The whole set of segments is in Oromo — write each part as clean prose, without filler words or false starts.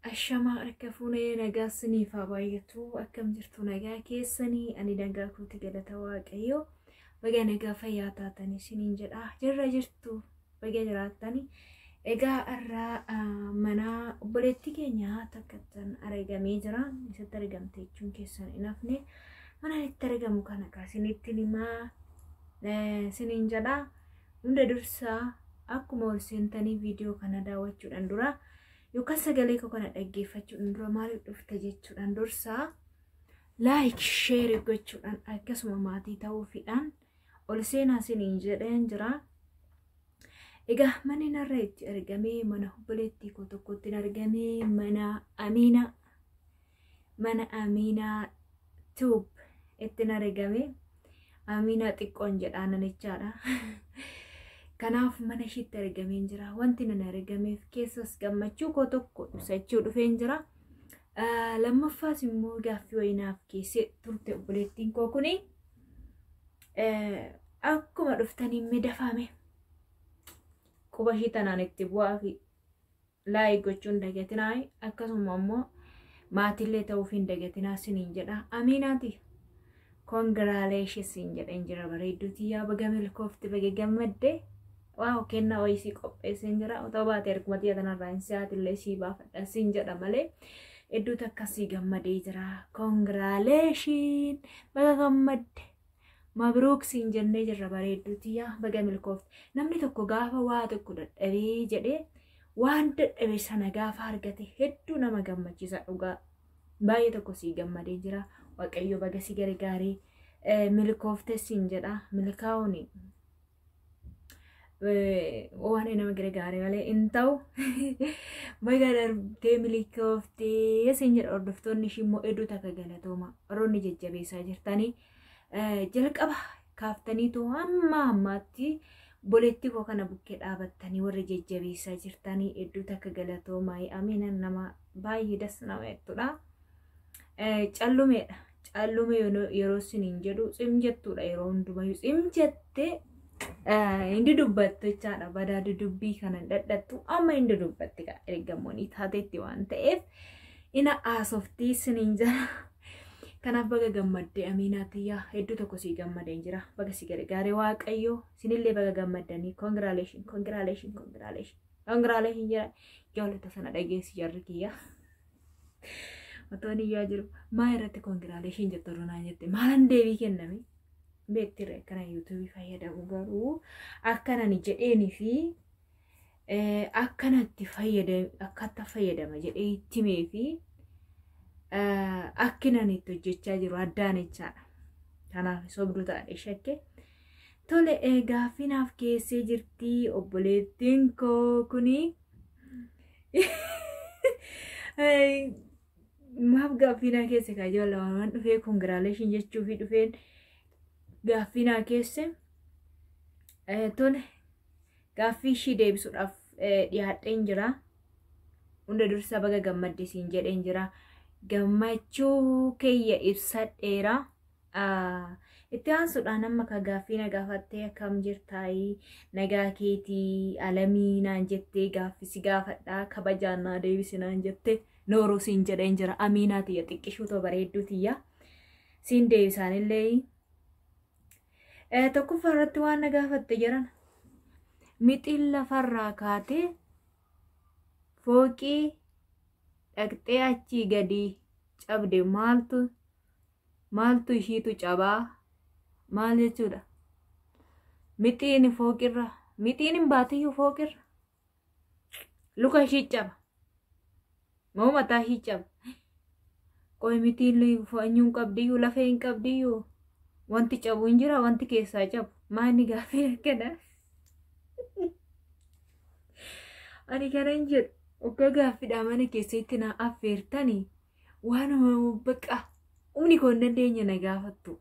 Ashama arkafune nagaa siniif habaayatu akkam jirtu nagaa keessanii ani nagaa kuuti galata waaqayyo baga nagaa fayyaa taatanii siniin jedha jirra jirtu baga jiraatanii egaa irraa mana obboleetti keenya takkatan argamee jira isatti argamte jechuun keessan inafne mana itti argamu kana kaasinitti himaa siniin jedha hunda dursaa akkuma ol seentanii viidiyoo kana daawwachuudhaan dura yookaan sagalee koo kana dhaggeeffachuudhaan dura maaliif dhufte jechuudhaan dursaa like share gochuudhaan akkasuma maatii ta'uufiidhaan ol seenaa siniin jedheen jira. Egaa manni narra itti argamee mana obboleettii koo tokkotti argamee mana Aminaa Tube itti argamee Aminaa xiqqoon jedhaan jechaadha. Kanaaf mana ishiitti argamee jira. Wanti nan argameef keessas gammachuu koo tokko ibsachuu dhufeen jira. Lammaffaas immoo gaaffii wayinaaf keessee turte obboleettiin koo kuni akkuma dhuftanii midafame quba ishii tanaan itti bu'aa fi laayik gochuun dagatinaa akkasuma immoo maatiillee ta'uuf hin dagatinaa siniin jedha. Aminaati congratulations jedheen jira bareedduutii yaa baga milkoofte baga gammadde. Wow, kenna oisi qopheessin jira otoo baatee arkuma tanarraa hin sa'aatillee sii baafadha siin jedha malee hedduutu akkasii gammadee jira. Congratulations baga gammadde mabruuk siin jennee jirra bareedduutii yaa baga milkoofte. Namni tokko gaafa waa tokko dadhabee jedhee waan dadhabe sana gaafa argate hedduu nama gammachiisa dhugaa. Baay'ee tokko sii gammadee jira. Waaqayyo baga si gargaarii milkoofte siin jedha. Milkaa'uuni waan nama gargaare malee inta'u baga darbitee milkooftee siin jedha. Hordoftoonni ishii immoo hedduutu akka galatooma roonni jajjabeessaa jirtanii jalqaba kaaftaniitu hamma ammaatti obboleettii koo kana bukkee dhaabattanii warri jajjabeessaa jirtanii hedduutu akka galatoomaa. Aminaan nama baay'ee das nama jettudha. Callumeedha. Callume yeroo siniin jedhu cim jettuudha. Yeroo hundumayyuu cim jettee hindi dubbattu jechaadha. Badaadi dubbii kana dadhattu amma hindi dubbatti ergamoonni taateetti waan ta'eef ina aasoftii siniin jira. Kanaaf baga gammadde Aminaatiyyaa hedduu tokko sii gammadeen jira. Baga si gargaare waaqayyo sinillee baga gammaddanii congratulations jira. Jaalata sana dhageessi jarri kiyya. Otoon iyyaa jiru maa irratti congratulations jettu runaa jette maalan deebii kenname beektire kana YouTube fayyadamu garuu akkanani jedheeni fi akkanatti fayyadama jedhee ittimee fi akkinan itti hojjechaa jiru addaan jechaadha. Kanaaf sobduu taa'e shakke. Tole gaaffiinaaf keessee jirti obboleettiin koo kuni. Maaf gaaffiinaa keesse kaajoolla waan dhufee congratulations jechuu fi dhufeen gaaffiinaa keesse tole gaaffii ishii deebisuudhaaf dhiyaadheen jira. Hunda dursa baga gammadde siin jedheen jira. Gammachuu kiyya ibsadheera. Itti aansuudhaan amma ka gaaffiina gaafattee akkam jirtaayii nagaa keetii alamii naan jettee gaaffisi gaafadhaa kabajaan naa deebisi naan jette nooruu siin jedheen jira. Aminaatiyya xiqqishuu too bareedduutiyya siin deebisaanillee tokkoffaa irratti waan na gaafatte jiran mixiin lafarraa kaatee fooqii dhaqxee achii gadi cabde maaltu ishiitu cabaa maal jechuudha. Mixiin fooqirra mixiin hin baatiyyuu fooqirra luka ishii caba moo mataa ishii caba. Qoy mixiin fo'anyuun qabdiyyuu lafee hin qabdiyyuu wanti cabu hin jira wanti keessaa cabu maanni gaaffii akkana. Ani kana hin jedhu ogga gaaffiidhaa mana keessatti na affeertanii waanuma baqa humni koo hin dandeenya na gaafattu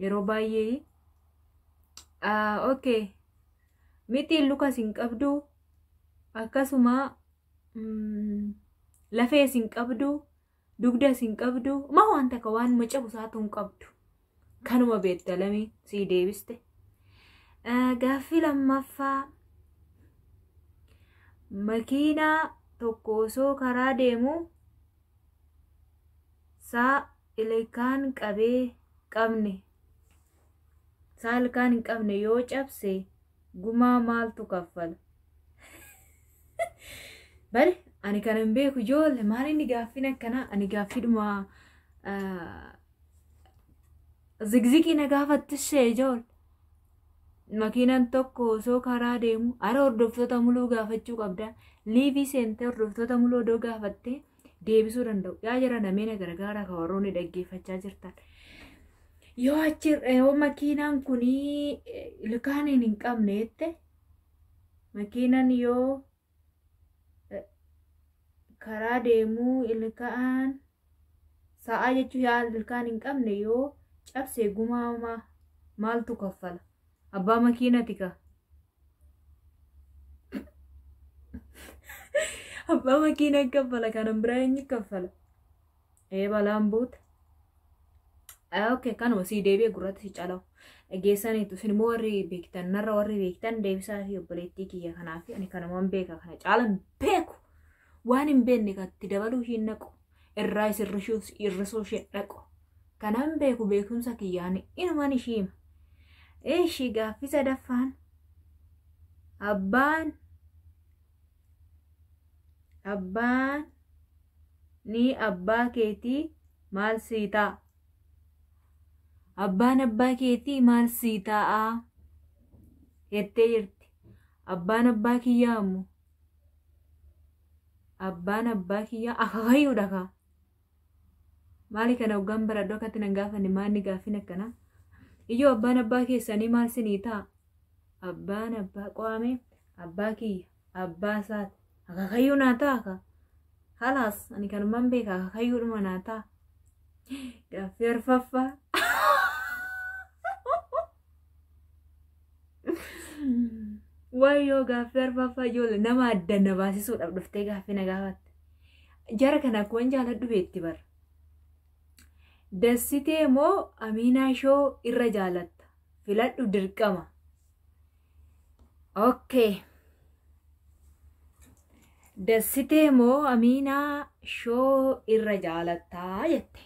yeroo baay'ee. Okay mixiin lukas hin qabdu akkasuma lafees hin qabdu dugdas hin qabdu ma wanta ka waan macabu saatu hin qabdu. Kanuma beektalamii sii deebiste. Gaaffii lammaffaa makiinaa tokko osoo karaa deemu saa ilkaan hin qabne yoo cabse gumaa maaltu kaffala? Bari ani kan hin beeku ijoollee maal inni gaaffin akkana ani gaaffidhuma zigzigii na gaafattishee ijoollee. Makiinaan tokko osoo karaa deemu ara hordoftoota muluu gaafachuu qabda. Liivii seentee hordoftoota muluu odoo gaafattee deebisuu danda'u. Yaa jira nameenya gargaaraa kan warroonni dhaggeeffachaa jirtan. Yoo makiinaan kunii ilkaan hin qabne jette makiinaan yoo karaa deemuu ilkaan sa'aa jechuun yaa ilkaan hin qabne yoo cabse gumaa maaltu kaffala? Abbaa makiinati ka. Abbaa makiinaa kaffala kanan biraa eenyu kaffala? Balaan buute. Okay, kanuma sii deebi'ee gurratti si calawu. Geessaniitu isin immoo warri beektan narra warri beektan deebisaa fi obboleettii kiyya kanaaf ani kanumaan beeka kana caalan beeku. Waan hin beekne katti dabaluu isheen naqu. Irraa irrisuu ishee dhaqu. Kanan beeku beekumsa kiyyaani inumaan ishiima. Eeshi gaaffii sadaffaan abbaan ni abbaa keetii maal sii ta'a? Abbaan abbaa keetii maal sii ta'a? Jettee jirti. Abbaan abbaa kiyyaa ammoo abbaan abbaa kiyyaa akaakayyuudha kaa. Maali kana hoggaan baradhoo akkatti nan gaafanne maanni gaaffiin akkana? Iyyoo abbaan abbaa keessanii maal sinii ta'a? Abbaan abbaa qo'ame abbaa kiyya abbaa isaati akaakayyuu naa ta'a ka. Halaas ani kanumaan beeka akaakayyuudhuma naa ta'a. Gaaffii arfaffaa. Wayyoo gaaffii arfaffaa ijoollee nama addan na baasisuudhaaf dhuftee gaaffii na gaafatte. Jara kana akkuma jaaladhu beetti bara. Dassitee moo Aminaa Shoo irra jaalatta? Filadhu dirqama. Okay. Dassitee moo Aminaa Shoo irra jaalattaa jette?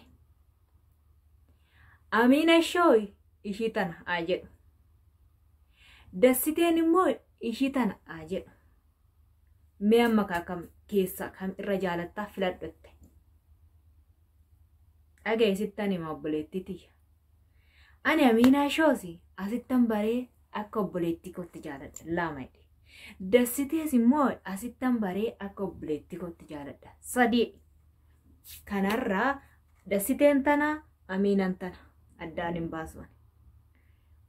Aminaa Shoo ishii tana haa jedhu. Dassiteen immoo ishii tana haa jedhu. Mee amma kam keessa kam irra jaalattaa filadhutte? Dhageessittan hima obboleettii tiyya. Ani Aminaa Shoosi asittan baree akka obboleettii kootti jaaladha lama jedhe. Dassitees immoo asittan baree akka obboleettii kootti jaaladha sadii. Kanarraa dassiteen tana Aminaan tana addaan hin baasuun.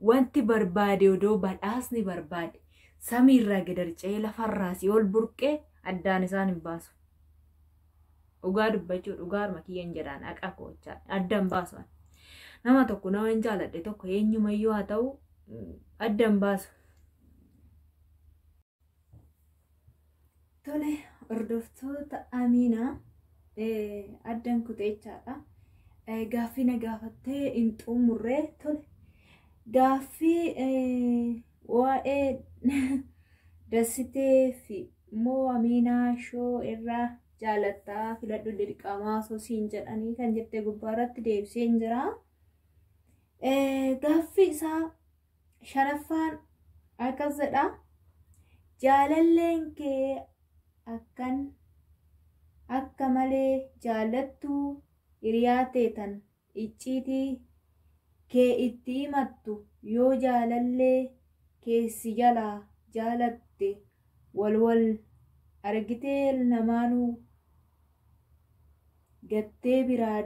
Wanti barbaade odoo badhaasni barbaade samiirraa gadarcee lafarraasii ol burqee addaan isaan hin baasu. Dhugaa dubbachuu dhugaaruma kiyyan jedhaan haqa koochaa addan baasu. Nama tokko nama hin jaaladhe tokko eenyumayyuu haa ta'u addan baasu. Tole hordoftoota Aminaa addan kuteechaadha. Gaaffii na gaafattee hin xumurree tole. Gaaffii waa'ee dassitee fi moo Aminaa Shoo irraa jaalattaa filadhu dirqamaa sosiin jedhanii kan jettee gubbaarratti deebisee hin jira. Gaaffii isaa shanaffaan akkas jedha. Jaalalleen kee akka malee jaalattuu hiriyaa teetan icciitii kee itti himattu yoo jaalallee keessi jalaa jaalatte wal argitee lamaanuu gattee biraa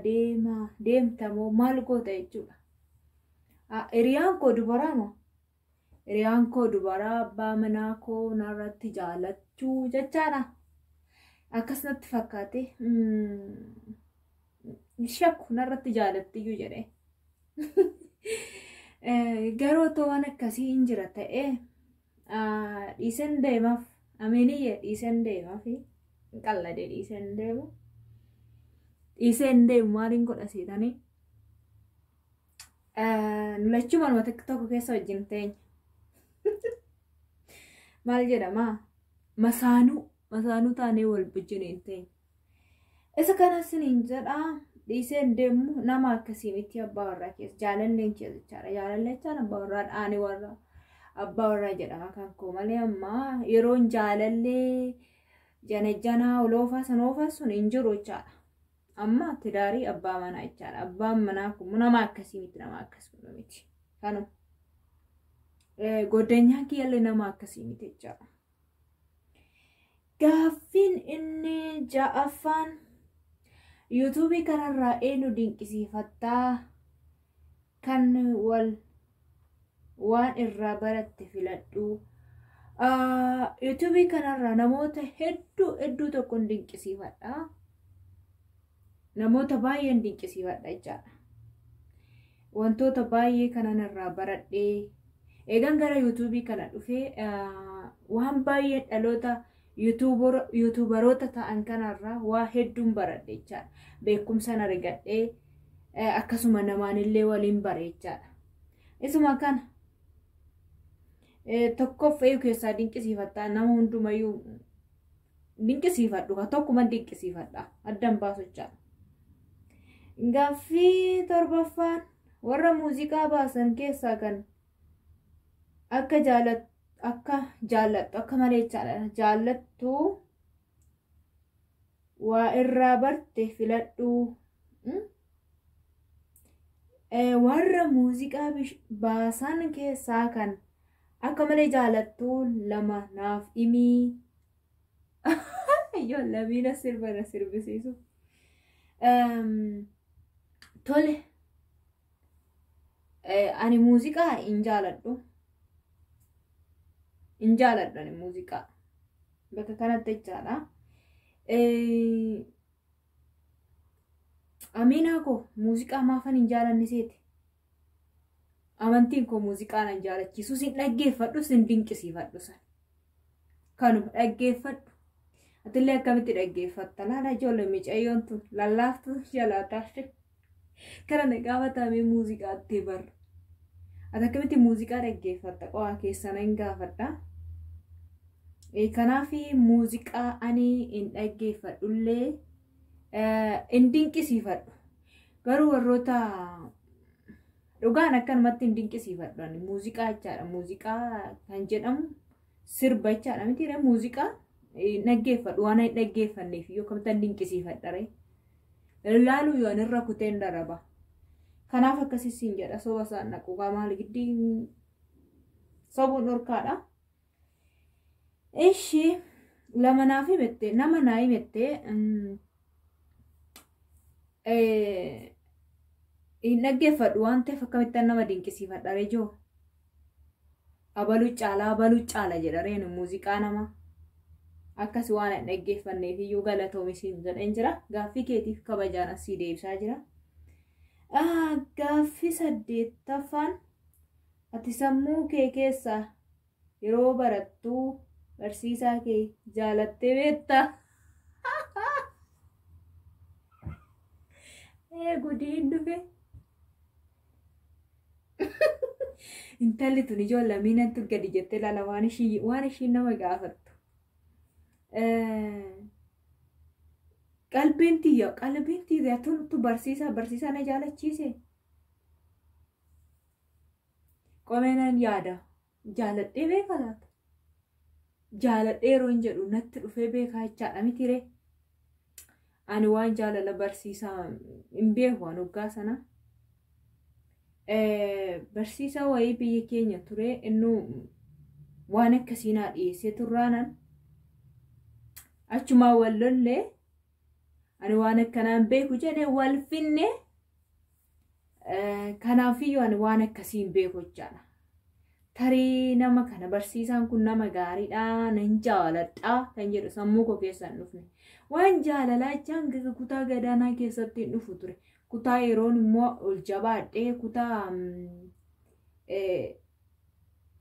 deemtamoo maal goota jechuudha. Hiriyaan koo dubaraa moo? Hiriyaan koo dubaraa abbaa manaa koo narratti jaalachuu jechaadha. Akkasumatti fakkaate shakku narratti jaalattiyyuu jedhee. Garuu otoo waan akkasii hin jira ta'ee dhiisen deemaaf Aminiyye dhiisen deemaaf qalladee dhiisen deemu. Dhiisen deemu maaliin godha seetanii? Nulachumaan tokko keessa wajjin teenya. Maal jedhama? Masaanuu masaanuu taanee wal bujjineen ta'e. Isa kana siniin jedha dhiiseen deemu nama akkasii miti abbaa warraa keessa jaalalleen keessa jechaadha. Jaalallechaan abbaa warraa dhaanii warra abbaa warraa jedhama kan koo malee amma yeroon jaalallee janajjanaa oloofa sanoofa sun hin jiru jechaadha. Amma tidaarii abbaa manaa jechaadha. Abbaan manaa kun nama akkasii miti nama akkasii miti. Kanuma goddanyaa kiyyaallee nama akkasii miti jechaadha. Gaaffiin inni ja'affaan YouTube kanarraa eenyu dinqisiifattaa kan waan irraa baratte filadhu. YouTube kanarraa namoota hedduu tokkoon dinqisiifadha. Namoota baay'een dinqisiifadha jechaadha. Wantoota baay'ee kanan irraa baradhee eegan gara YouTube kana dhufee waan baay'ee dhaloota YouTuberoota ta'an kanarraa waa hedduun baradhe jechaadha. Beekumsa argadhee akkasuma namaanillee waliin bare jechaadha. Isuma kana tokkoof keessaa dinqisiifattaa nama hundumayyuu dinqisiifadhu ka tokkuma dinqisiifadha addan baasu jechaadha. Gaaffii torbaffaan warra muuziqaa baasan keessaa kan akka jaallattu akka malee jaallattu waa irraa barte filadhu. Warra muuziqaa baasan keessaa kan akka malee jaallattu lama naaf himii. Yoo lamiina sirbana sirbisiisu. Tole ani muuziqaa hin jaaladhu. In jaaladhan muuziqaa bakka kanatti jechaadha. Aminaa koo muuziqaa maafan hin jaalanne seeti. Amantiin koo muuziqaa nan jaalachiisu sin dhaggeeffadhu sin dinqisiifadhu san. Kanuma dhaggeeffadhu. Atillee akkamitti dhaggeeffatta laala ijoollee micayyoon tun lallaaftu jalaa taasise. Kana naqaafatamee muuziqaatti barra. Ati akkamitti muuziqaa dhaggeeffatta qo'aa keessana hin gaafadha. Kanaaf muuziqaa ani hin dhaggeeffadhullee hin dinqisiifadhu. Garuu warroota dhugaan akkanumatti hin dinqisiifadhu. Muuziqaa jechaadha. Muuziqaa kan jedhamu sirba jechaadha miti muuziqaa dhaggeeffadhu waan hin dhaggeeffanneef yoo kamitti dinqisiifadha. Laaluu yoo irra kuteen daraba. Kanaaf akkasiin jedha soba isaan naqu maal giddii sobuun dhorkaadha. Ishi lama naaf himette nama naa himette hin dhaggeeffadhu waan ta'eef akkamitti nama dinqisiifadha reejoo. Abaluu caala jedha reenu muuziqaa nama. Akkas waan hin dhaggeeffanneef iyyuu galatoomisiin jedheen jira. Gaaffii keetiif kabajaan asii deebisaa jira. Gaaffii 8ffaan ati sammuu kee keessaa yeroo barattuu barsiisaa kee jaalattee beektaa? Gudiin dhufe. Intalli tun ijoollee miinantu gadi jettee ilaala waan ishiin nama gaafattu. Qalbiin tiyya tuntu barsiisaa na jaalachiise. Qomeenan yaada jaaladhee beeka laata? Jaaladhee yeroo hin jedhu natti dhufee beekaa jechaadha mitire. Ani waan jaalala barsiisaa hin beeku waan hoggaa sana. Barsiisaa wayii biyya keenya ture innuu waan akkasii naa dhiyeessee turraanan achumaa wal lollee ani waan akkanaan beeku jedhee wal finne kanaafiyyuu ani waan akkasiin beeku jechaadha. Tarii nama kana barsiisaan kun nama gaariidha nan jaaladha kan jedhu sammuu koo keessaan dhufne. Waan jaalalaa jechaan kutaa gadaanaa keessatti hin dhufu ture. Kutaa yeroon immoo ol jabaadhee kutaa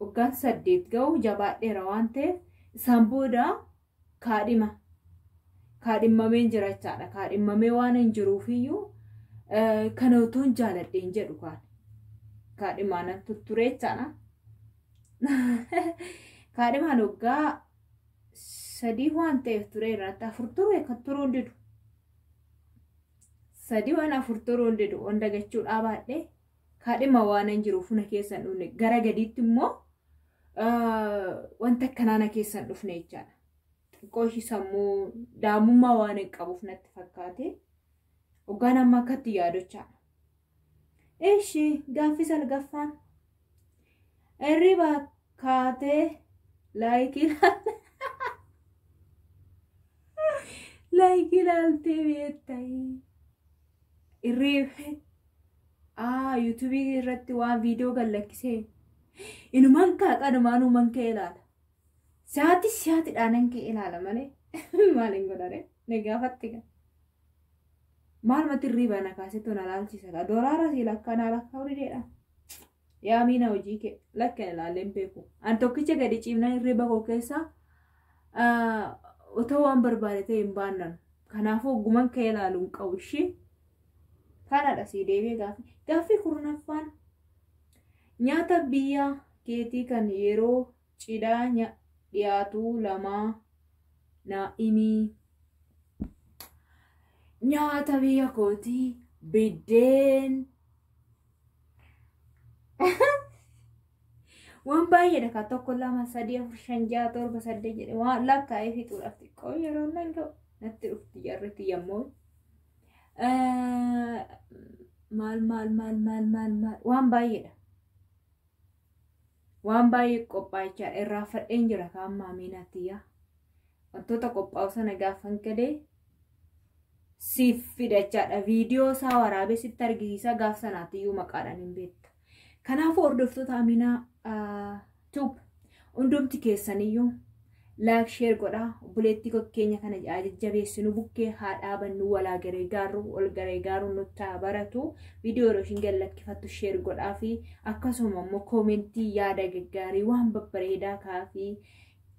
waggaan 8 ga'u jabaadheera waan ta'eef isaan booda kaadhimmameen jira jechaadha. Kaadhimmamee waan hin jiruufiyyuu kana otoo hin jaaladhee hin jedhu kaadhimaan ture jechaadha. Kaadhimaan waggaa sadii waan ta'eef ture irratti afur ture kan turuun didu. Sadii waan afur turuun didu onda gachuu dhaabaadhe kaadhima waan hin jiru funa keessan dhufne gara gadiitti immoo wanta kanaana keessan dhufne jechaadha. Xiqqooshi sammuu daamummaa waan hin qabuuf natti fakkaate hoggaan amma akkatti yaadochaadha. Eeshi gaaffii salgaffaan hirriba kaatee laayikii ilaaltee beektai hirribe YouTube irratti waan viidiyoo gallakkisee inumaan qaaqadumaanuu man ka'e ilaala. Siyaati dhaanan ka'e ilaala malee maaliin godhare ne gaafatti gaa. Maal mati hirriba na kaasee na laalchisa gaa dolaara si lakkanaa lakkaa horiidheedha. Yaa miina hojii kee lakkan ilaaleen beeku. An tokkicha gadi ciimna hirriba koo keessa otoo waan barbaade ta'e hin baannan. Kanaafuu ogguman ka'e ilaaluun qabu ishee. Kanadha si deebi'ee gaaffii kurnaffaan nyaata biyya keetii kan yeroo cidhaa dhiyaatu lamaa naa himii. Nyaata biyya kootii biddeen waan baay'eedha ka tokko lama sadii afur shan ja'a torba saddeet jedhe waan lakkaa'ee fixuudhaaf xiqqoo yeroo nan ga'u natti dhufti jarritti yemmuu maal waan baay'eedha. Waan baay'ee qophaa'ichaa irraa fadheen jira kaan maamiinatti yaa. Wantoota qophaa'u sana gaafan gadee siif fidachaadha. Viidiyoo isaa waraabee sitti argisiisa gaaf sanaatiyyuu maqaadhaan hin beekta. Kanaafuu hordoftoota Aminaa Tube hundumti keessaniyyuu laayik sheer godhaa. Obboleettii keenya kana jajjabeessinu bukkee haa dhaabannu walaa garee gaarru ol garee gaarru nutti haa baratu. Viidiyoo yeroo ishiin gallakkifattu sheer godhaa fi akkasuma immoo koomentii yaada gaggaarii waan babbareedaa kaafii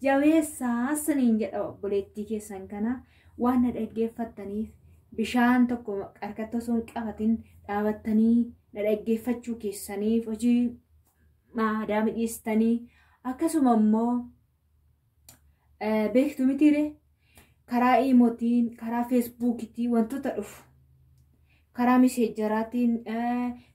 jabeessaa saniin jedha obboleettii keessan kana waan na dhaggeeffattaniif bishaan tokko harkatti osoo hin qabatin dhaabattanii na dhaggeeffachuu keessaniif hojii maadaama dhiistanii akkasuma immoo beektu mitiire karaa iimootiin karaa feesbuukiitiin wantoota dhufu karaa miseejaraatiin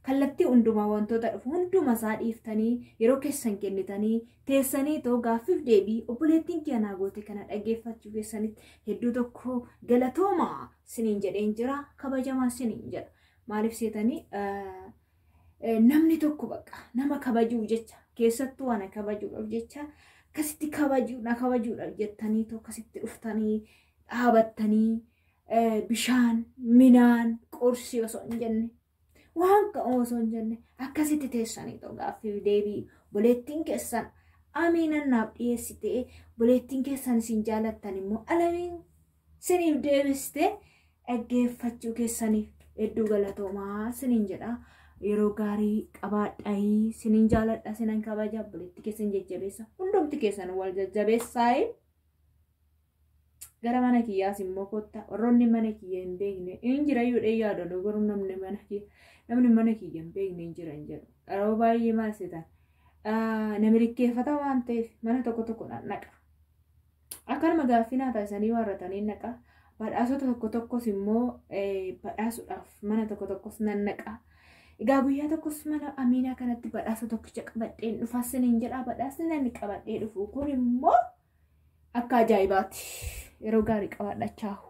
kallattii hundumaa wantoota dhufu hunduma isaa dhiiftanii yeroo keessan kennitanii teessanii too gaaffiif deebii obboleettiin kiyyanaa goote kana dhaggeeffachuu keessanitti hedduu tokko galatoomaa siniin jedheen jira kabajamaa siniin jedha. Maaliif seetanii namni tokko bakka nama kabajuu jecha keessattuu ana kabajuudhaaf jecha akkasitti kabajuudhaaf jettanii too akkasitti dhuftanii dhaabattanii bishaan minaan qorsii osoo hin jenne waan ka'u osoo hin jenne akkasitti teessanii too gaaffiif deebii obboleettiin keessan Aminaan naaf dhiyeessite obboleettiin keessan isin jaalattan immoo Alamiin siniif deebiste dhaggeeffachuu keessaniif hedduu galatoomaa siniin jedha. Yeroo gaarii qabaadhaa siniin jaaladha sinan kabaja obboleettii keessan jajjabeessa hundumti keessan wal jajjabeessaayi. Gara mana kiyyaas immoo kotta warroonni mana kiyya hin beekne hin jirayyuu yaadadha garuu namni mana kiyya hin beekne hin jiran jedhu. Yeroo baay'ee maal seetan namni rikkeeffata waan ta'eef mana tokko naqa. Akkanuma gaaffii naa taasisanii warratanii naqa. Badhaasota tokkos immoo badhaasuudhaaf mana tokkos nan naqa. Egaa guyyaa tokkos mana Aminaa kanatti badhaasa tokkicha qabadheen dhufaa siniin jedhaa badhaasni namni qabadhee dhufu kun immoo akka ajaa'ibaati. Yeroo gaarii qabaadha. Ciao.